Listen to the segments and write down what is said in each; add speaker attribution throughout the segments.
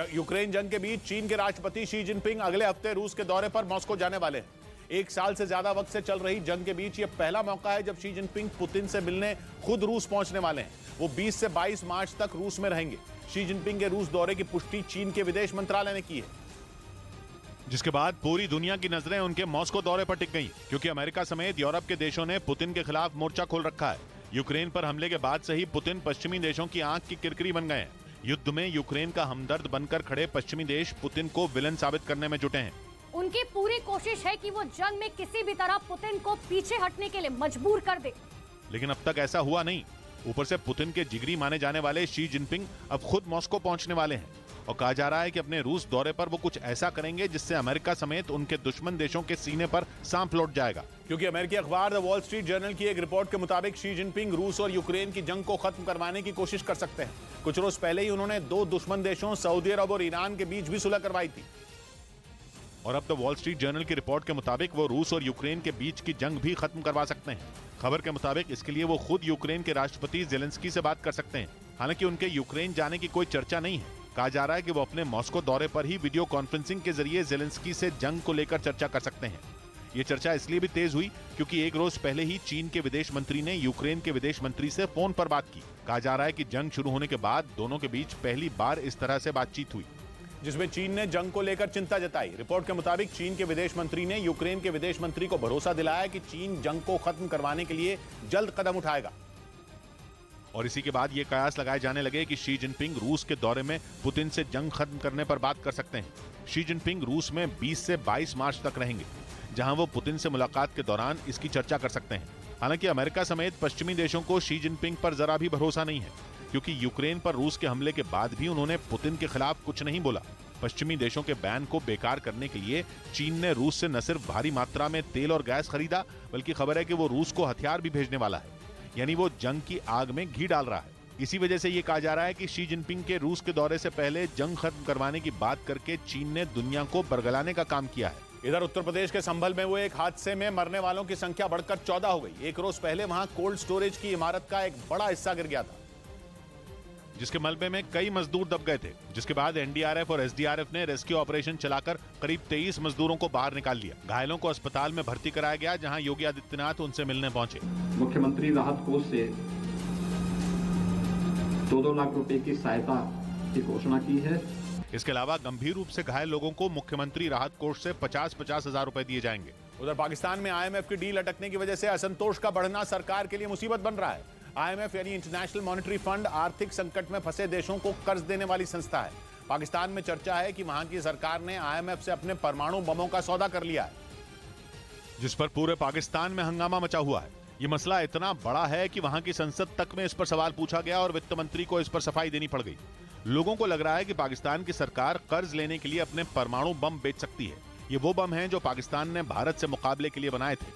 Speaker 1: Ukraine जंग के बीच चीन के राष्ट्रपति शी जिनपिंग अगले हफ्ते रूस के दौरे पर मॉस्को जाने वाले हैं। एक साल से ज्यादा वक्त से चल रही जंग के बीच यह पहला मौका है जब शी जिनपिंग पुतिन से मिलने खुद रूस पहुंचने वाले हैं। वो 20 से 22 मार्च तक रूस में रहेंगे। शी जिनपिंग के रूस दौरे की पुष्टि चीन के विदेश मंत्रालय ने की है,
Speaker 2: जिसके बाद पूरी दुनिया की नजरें उनके मॉस्को दौरे पर टिक गईं, क्योंकि अमेरिका समेत यूरोप के देशों ने पुतिन के खिलाफ मोर्चा खोल रखा है। यूक्रेन पर हमले के बाद से ही पुतिन पश्चिमी देशों की आंख की किरकिरी बन गए हैं। युद्ध में यूक्रेन का हमदर्द बनकर खड़े पश्चिमी देश पुतिन को विलन साबित करने में जुटे हैं।
Speaker 3: उनकी पूरी कोशिश है कि वो जंग में किसी भी तरह पुतिन को पीछे हटने के लिए मजबूर कर दे,
Speaker 2: लेकिन अब तक ऐसा हुआ नहीं। ऊपर से पुतिन के जिगरी माने जाने वाले शी जिनपिंग अब खुद मॉस्को पहुंचने वाले हैं और कहा जा रहा है कि अपने रूस दौरे पर वो कुछ ऐसा करेंगे जिससे अमेरिका समेत उनके दुश्मन देशों के सीने पर सांप लौट जाएगा।
Speaker 1: क्योंकि अमेरिकी अखबार द वॉल स्ट्रीट जर्नल की एक रिपोर्ट के मुताबिक शी जिनपिंग रूस और यूक्रेन की जंग को खत्म करवाने की कोशिश कर सकते हैं। कुछ रोज पहले ही उन्होंने दो दुश्मन देशों सऊदी अरब और ईरान के बीच भी सुलह करवाई थी।
Speaker 2: और अब द वॉल स्ट्रीट जर्नल की रिपोर्ट के मुताबिक वो रूस और यूक्रेन के बीच की जंग भी खत्म करवा सकते हैं। खबर के मुताबिक इसके लिए वो खुद यूक्रेन के राष्ट्रपति जेलेंस्की से बात कर सकते हैं। हालांकि उनके यूक्रेन जाने की कोई चर्चा नहीं है। कहा जा रहा है कि वो अपने मॉस्को दौरे पर ही वीडियो कॉन्फ्रेंसिंग के जरिए जेलेंस्की से जंग को लेकर चर्चा कर सकते हैं। ये चर्चा इसलिए भी तेज हुई क्योंकि एक रोज पहले ही चीन के विदेश मंत्री ने यूक्रेन के विदेश मंत्री से फोन पर बात की। कहा जा रहा है कि जंग शुरू होने के बाद दोनों के बीच पहली बार इस तरह से बातचीत हुई,
Speaker 1: जिसमें चीन ने जंग को लेकर चिंता जताई। रिपोर्ट के मुताबिक चीन के विदेश मंत्री ने यूक्रेन के विदेश मंत्री को भरोसा दिलाया कि चीन जंग को खत्म करवाने के लिए जल्द कदम उठाएगा।
Speaker 2: और इसी के बाद ये कयास लगाए जाने लगे कि शी जिनपिंग रूस के दौरे में पुतिन से जंग खत्म करने पर बात कर सकते हैं। शी जिनपिंग रूस में 20 से 22 मार्च तक रहेंगे, जहां वो पुतिन से मुलाकात के दौरान इसकी चर्चा कर सकते हैं। हालांकि अमेरिका समेत पश्चिमी देशों को शी जिनपिंग पर जरा भी भरोसा नहीं है, क्योंकि यूक्रेन पर रूस के हमले के बाद भी उन्होंने पुतिन के खिलाफ कुछ नहीं बोला। पश्चिमी देशों के बैन को बेकार करने के लिए चीन ने रूस से न सिर्फ भारी मात्रा में तेल और गैस खरीदा, बल्कि खबर है कि वो रूस को हथियार भी भेजने वाला है। यानी वो जंग की आग में घी डाल रहा है। इसी वजह से ये कहा जा रहा है कि शी जिनपिंग के रूस के दौरे से पहले जंग खत्म करवाने की बात करके चीन ने दुनिया को बरगलाने का काम किया है।
Speaker 1: इधर उत्तर प्रदेश के संभल में हुए एक हादसे में मरने वालों की संख्या बढ़कर 14 हो गई। एक रोज पहले वहां कोल्ड स्टोरेज की इमारत का एक बड़ा हिस्सा गिर गया था,
Speaker 2: जिसके मलबे में कई मजदूर दब गए थे। जिसके बाद एनडीआरएफ और एसडीआरएफ ने रेस्क्यू ऑपरेशन चलाकर करीब 23 मजदूरों को बाहर निकाल लिया। घायलों को अस्पताल में भर्ती कराया गया, जहां योगी आदित्यनाथ उनसे मिलने पहुंचे।
Speaker 4: मुख्यमंत्री राहत कोष से 2-2 लाख रुपए की सहायता की घोषणा की है।
Speaker 2: इसके अलावा गंभीर रूप से घायल लोगों को मुख्यमंत्री राहत कोष से 50-50 हजार रुपए दिए जाएंगे।
Speaker 1: उधर पाकिस्तान में आईएमएफ की डील अटकने की वजह से असंतोष का बढ़ना सरकार के लिए मुसीबत बन रहा है। आईएमएफ यानी इंटरनेशनल मॉनेटरी फंड आर्थिक संकट में फंसे देशों को कर्ज देने वाली संस्था है। पाकिस्तान में चर्चा है कि वहां की सरकार ने आईएमएफ से अपने परमाणु बमों का सौदा कर लिया है,
Speaker 2: जिस पर पूरे पाकिस्तान में हंगामा मचा हुआ है। ये मसला इतना बड़ा है कि वहां की संसद तक में इस पर सवाल पूछा गया और वित्त मंत्री को इस पर सफाई देनी पड़ गई। लोगों को लग रहा है कि पाकिस्तान की सरकार कर्ज लेने के लिए अपने परमाणु बम बेच सकती है। ये वो बम हैं जो पाकिस्तान ने भारत से मुकाबले के लिए बनाए थे।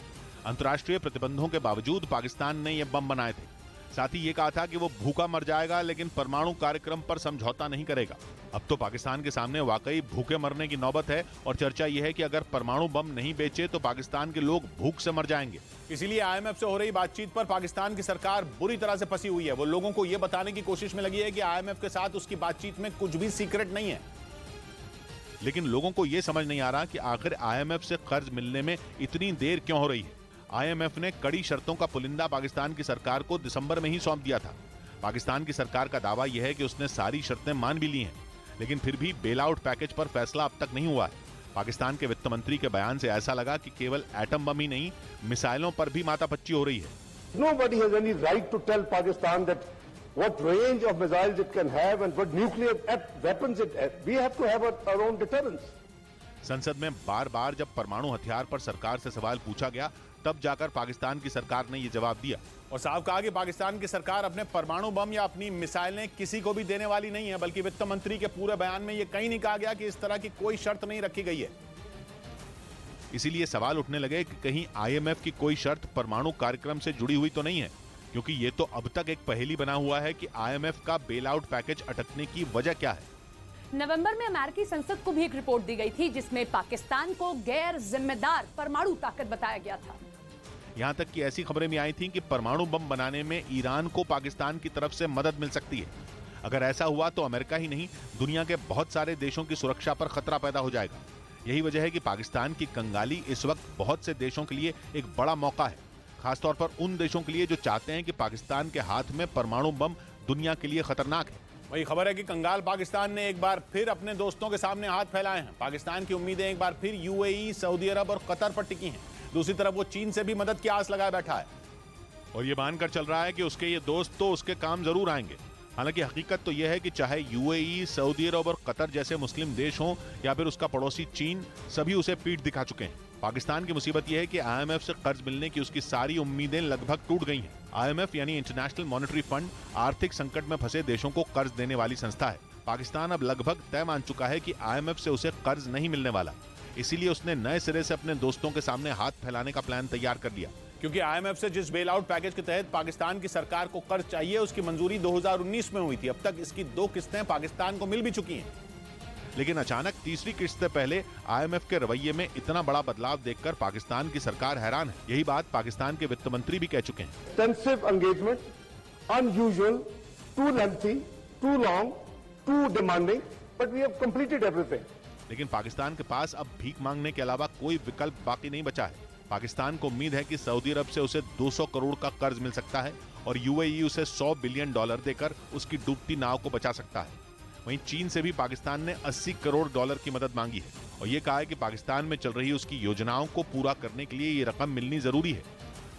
Speaker 2: अंतर्राष्ट्रीय प्रतिबंधों के बावजूद पाकिस्तान ने ये बम बनाए थे। साथ ही ये कहा था कि वो भूखा मर जाएगा, लेकिन परमाणु कार्यक्रम पर समझौता नहीं करेगा। अब तो पाकिस्तान के सामने वाकई भूखे मरने की नौबत है और चर्चा यह है कि अगर परमाणु बम नहीं बेचे तो पाकिस्तान के लोग भूख से मर जाएंगे।
Speaker 1: इसीलिए आईएमएफ से हो रही बातचीत पर पाकिस्तान की सरकार बुरी तरह से फंसी हुई है। वो लोगों को यह बताने की कोशिश में लगी है कि आईएमएफ के साथ उसकी बातचीत में कुछ भी सीक्रेट नहीं है।
Speaker 2: लेकिन लोगों को यह समझ नहीं आ रहा कि आखिर आईएमएफ से कर्ज मिलने में इतनी देर क्यों हो रही है। आईएमएफ ने कड़ी शर्तों का पुलिंदा पाकिस्तान की सरकार को दिसंबर में ही सौंप दिया था। पाकिस्तान की सरकार का दावा यह है कि उसने सारी शर्तें मान भी ली हैं, लेकिन फिर भी बेल आउट पैकेज पर फैसला अब तक नहीं हुआ है। पाकिस्तान के वित्त मंत्री के बयान से ऐसा लगा कि केवल एटम बम ही नहीं, मिसाइलों पर भी माथापच्ची हो रही है।
Speaker 5: Nobody has any right to tell Pakistan that what range of missiles it can have and what nuclear weapons it has. We have to have our own deterrence.
Speaker 2: संसद में बार बार जब परमाणु हथियार पर सरकार से सवाल पूछा गया, तब जाकर पाकिस्तान की सरकार ने यह जवाब दिया
Speaker 1: और साफ कहा कि पाकिस्तान की सरकार अपने परमाणु बम या अपनी मिसाइलें किसी को भी देने वाली नहीं है। बल्कि वित्त मंत्री के पूरे बयान में यह कहीं नहीं कहा गया कि इस तरह की कोई शर्त नहीं रखी गई है।
Speaker 2: इसीलिए सवाल उठने लगे कि कहीं आईएमएफ की कोई शर्त परमाणु कार्यक्रम से जुड़ी हुई तो नहीं है, क्योंकि ये तो अब तक एक पहेली बना हुआ है कि आईएमएफ का बेल आउट पैकेज अटकने की वजह क्या है।
Speaker 3: नवंबर में अमेरिकी संसद को भी एक रिपोर्ट दी गई थी, जिसमें पाकिस्तान को गैर जिम्मेदार परमाणु ताकत बताया गया था।
Speaker 2: यहां तक कि ऐसी खबरें भी आई थी कि परमाणु बम बनाने में ईरान को पाकिस्तान की तरफ से मदद मिल सकती है। अगर ऐसा हुआ तो अमेरिका ही नहीं, दुनिया के बहुत सारे देशों की सुरक्षा पर खतरा पैदा हो जाएगा। यही वजह है कि पाकिस्तान की कंगाली इस वक्त बहुत से देशों के लिए एक बड़ा मौका है, खासतौर पर उन देशों के लिए जो चाहते हैं कि पाकिस्तान के हाथ में परमाणु बम दुनिया के लिए खतरनाक है।
Speaker 1: वही खबर है कि कंगाल पाकिस्तान ने एक बार फिर अपने दोस्तों के सामने हाथ फैलाए हैं। पाकिस्तान की उम्मीदें एक बार फिर यूएई, सऊदी अरब और कतर पर टिकी हैं। दूसरी तरफ वो चीन से भी मदद की आस लगाए बैठा है
Speaker 2: और ये मानकर चल रहा है कि उसके ये दोस्त तो उसके काम जरूर आएंगे। हालांकि हकीकत तो यह है कि चाहे यूएई, सऊदी अरब और कतर जैसे मुस्लिम देश हों या फिर उसका पड़ोसी चीन, सभी उसे पीठ दिखा चुके हैं। पाकिस्तान की मुसीबत यह है कि आईएमएफ से कर्ज मिलने की उसकी सारी उम्मीदें लगभग टूट गई हैं। आईएमएफ यानी इंटरनेशनल मॉनेटरी फंड आर्थिक संकट में फंसे देशों को कर्ज देने वाली संस्था है। पाकिस्तान अब लगभग तय मान चुका है कि आईएमएफ से उसे कर्ज नहीं मिलने वाला, इसीलिए उसने नए सिरे से अपने दोस्तों के सामने हाथ फैलाने का प्लान तैयार कर लिया।
Speaker 1: क्योंकि आईएमएफ से जिस बेल आउट पैकेज के तहत पाकिस्तान की सरकार को कर्ज चाहिए, उसकी मंजूरी 2019 में हुई थी। अब तक इसकी 2 किस्तें पाकिस्तान को मिल भी चुकी हैं।
Speaker 2: लेकिन अचानक तीसरी किस्त से पहले आईएमएफ के रवैये में इतना बड़ा बदलाव देखकर पाकिस्तान की सरकार हैरान है। यही बात पाकिस्तान के वित्त मंत्री भी कह चुके हैं।
Speaker 5: Extensive engagement, unusual, too lengthy, too long, too demanding, but we have completed everything.
Speaker 2: लेकिन पाकिस्तान के पास अब भीख मांगने के अलावा कोई विकल्प बाकी नहीं बचा है। पाकिस्तान को उम्मीद है कि सऊदी अरब से उसे 200 करोड़ का कर्ज मिल सकता है और यूएई उसे $100 बिलियन देकर उसकी डूबती नाव को बचा सकता है। वहीं चीन से भी पाकिस्तान ने $80 करोड़ की मदद मांगी है और ये कहा है कि पाकिस्तान में चल रही उसकी योजनाओं को पूरा करने के लिए ये रकम मिलनी जरूरी है।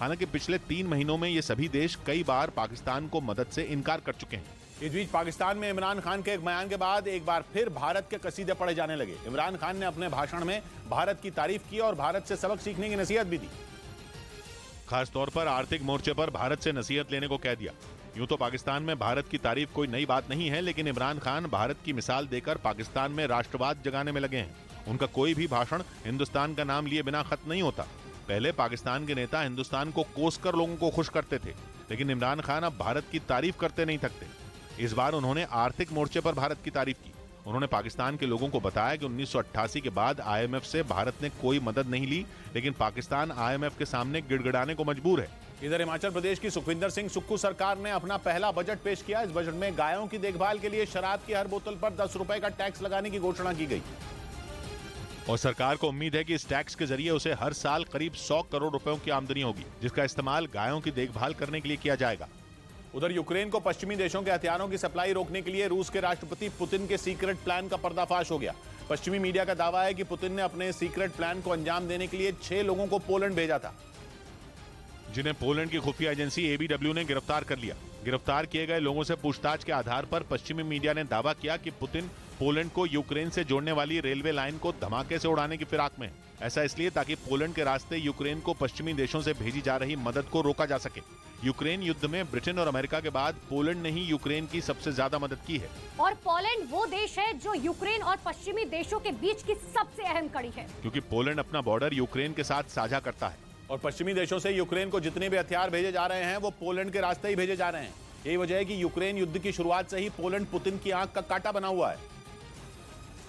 Speaker 2: हालांकि पिछले 3 महीनों में ये सभी देश कई बार पाकिस्तान को मदद से इनकार कर चुके हैं।
Speaker 1: इस बीच पाकिस्तान में इमरान खान के एक बयान के बाद एक बार फिर भारत के कसीदे पढ़े जाने लगे। इमरान खान ने अपने भाषण में भारत की तारीफ की और भारत से सबक सीखने की नसीहत भी दी।
Speaker 2: खासतौर पर आर्थिक मोर्चे पर भारत से नसीहत लेने को कह दिया। यूं तो पाकिस्तान में भारत की तारीफ कोई नई बात नहीं है, लेकिन इमरान खान भारत की मिसाल देकर पाकिस्तान में राष्ट्रवाद जगाने में लगे हैं। उनका कोई भी भाषण हिंदुस्तान का नाम लिए बिना खत्म नहीं होता। पहले पाकिस्तान के नेता हिंदुस्तान को कोसकर लोगों को खुश करते थे, लेकिन इमरान खान अब भारत की तारीफ करते नहीं थकते। इस बार उन्होंने आर्थिक मोर्चे पर भारत की तारीफ की। उन्होंने पाकिस्तान के लोगों को बताया कि 1988 के बाद आईएमएफ से भारत ने कोई मदद नहीं ली, लेकिन पाकिस्तान आईएमएफ के सामने गिड़गिड़ाने को मजबूर है।
Speaker 1: इधर हिमाचल प्रदेश की सुखविंदर सिंह सुक्खू सरकार ने अपना पहला बजट पेश किया। इस बजट में गायों की देखभाल के लिए शराब की हर बोतल पर 10 रुपए का टैक्स लगाने की घोषणा की गई
Speaker 2: और सरकार को उम्मीद है कि इस टैक्स के जरिए उसे हर साल करीब 100 करोड़ रुपयों की आमदनी होगी, जिसका इस्तेमाल गायों की देखभाल करने के लिए किया जाएगा।
Speaker 1: उधर यूक्रेन को पश्चिमी देशों के हथियारों की सप्लाई रोकने के लिए रूस के राष्ट्रपति पुतिन के सीक्रेट प्लान का पर्दाफाश हो गया। पश्चिमी मीडिया का दावा है कि पुतिन ने अपने सीक्रेट प्लान को अंजाम देने के लिए 6 लोगों को पोलैंड भेजा था,
Speaker 2: जिन्हें पोलैंड की खुफिया एजेंसी एबीडब्ल्यू ने गिरफ्तार कर लिया। गिरफ्तार किए गए लोगों से पूछताछ के आधार पर पश्चिमी मीडिया ने दावा किया कि पुतिन पोलैंड को यूक्रेन से जोड़ने वाली रेलवे लाइन को धमाके से उड़ाने की फिराक में है। ऐसा इसलिए ताकि पोलैंड के रास्ते यूक्रेन को पश्चिमी देशों से भेजी जा रही मदद को रोका जा सके। यूक्रेन युद्ध में ब्रिटेन और अमेरिका के बाद पोलैंड ने ही यूक्रेन की सबसे ज्यादा मदद की है
Speaker 3: और पोलैंड वो देश है जो यूक्रेन और पश्चिमी देशों के बीच की सबसे अहम कड़ी है,
Speaker 2: क्योंकि पोलैंड अपना बॉर्डर यूक्रेन के साथ साझा करता है।
Speaker 1: और पश्चिमी देशों से यूक्रेन को जितने भी हथियार भेजे जा रहे हैं वो पोलैंड के रास्ते ही भेजे जा रहे हैं। यही वजह है कि यूक्रेन युद्ध की शुरुआत से ही पोलैंड पुतिन की आंख का कांटा बना हुआ है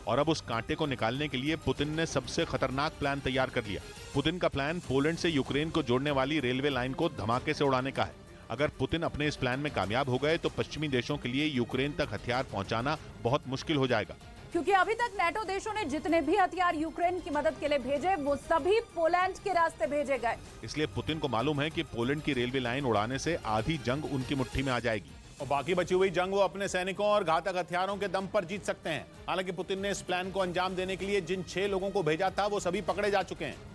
Speaker 2: और अब उस कांटे को निकालने के लिए पुतिन ने सबसे खतरनाक प्लान तैयार कर लिया। पुतिन का प्लान पोलैंड से यूक्रेन को जोड़ने वाली रेलवे लाइन को धमाके से उड़ाने का है। अगर पुतिन अपने इस प्लान में कामयाब हो गए तो पश्चिमी देशों के लिए यूक्रेन तक हथियार पहुंचाना बहुत मुश्किल हो जाएगा,
Speaker 6: क्योंकि अभी तक नेटो देशों ने जितने भी हथियार यूक्रेन की मदद के लिए भेजे वो सभी पोलैंड के रास्ते भेजे गए।
Speaker 2: इसलिए पुतिन को मालूम है कि पोलैंड की रेलवे लाइन उड़ाने से आधी जंग उनकी मुट्ठी में आ जाएगी
Speaker 1: और बाकी बची हुई जंग वो अपने सैनिकों और घातक हथियारों के दम पर जीत सकते हैं। हालांकि पुतिन ने इस प्लान को अंजाम देने के लिए जिन 6 लोगों को भेजा था वो सभी पकड़े जा चुके हैं।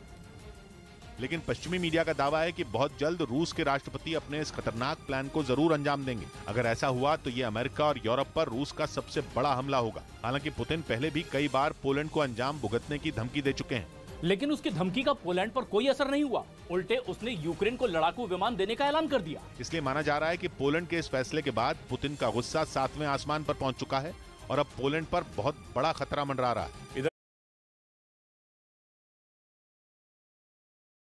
Speaker 2: लेकिन पश्चिमी मीडिया का दावा है कि बहुत जल्द रूस के राष्ट्रपति अपने इस खतरनाक प्लान को जरूर अंजाम देंगे। अगर ऐसा हुआ तो ये अमेरिका और यूरोप पर रूस का सबसे बड़ा हमला होगा। हालांकि पुतिन पहले भी कई बार पोलैंड को अंजाम भुगतने की धमकी दे चुके हैं,
Speaker 7: लेकिन उसकी धमकी का पोलैंड पर कोई असर नहीं हुआ। उल्टे उसने यूक्रेन को लड़ाकू विमान देने का ऐलान कर दिया।
Speaker 2: इसलिए माना जा रहा है कि पोलैंड के इस फैसले के बाद पुतिन का गुस्सा 7वें आसमान पर पहुंच चुका है और अब पोलैंड पर बहुत बड़ा खतरा मंडरा रहा है।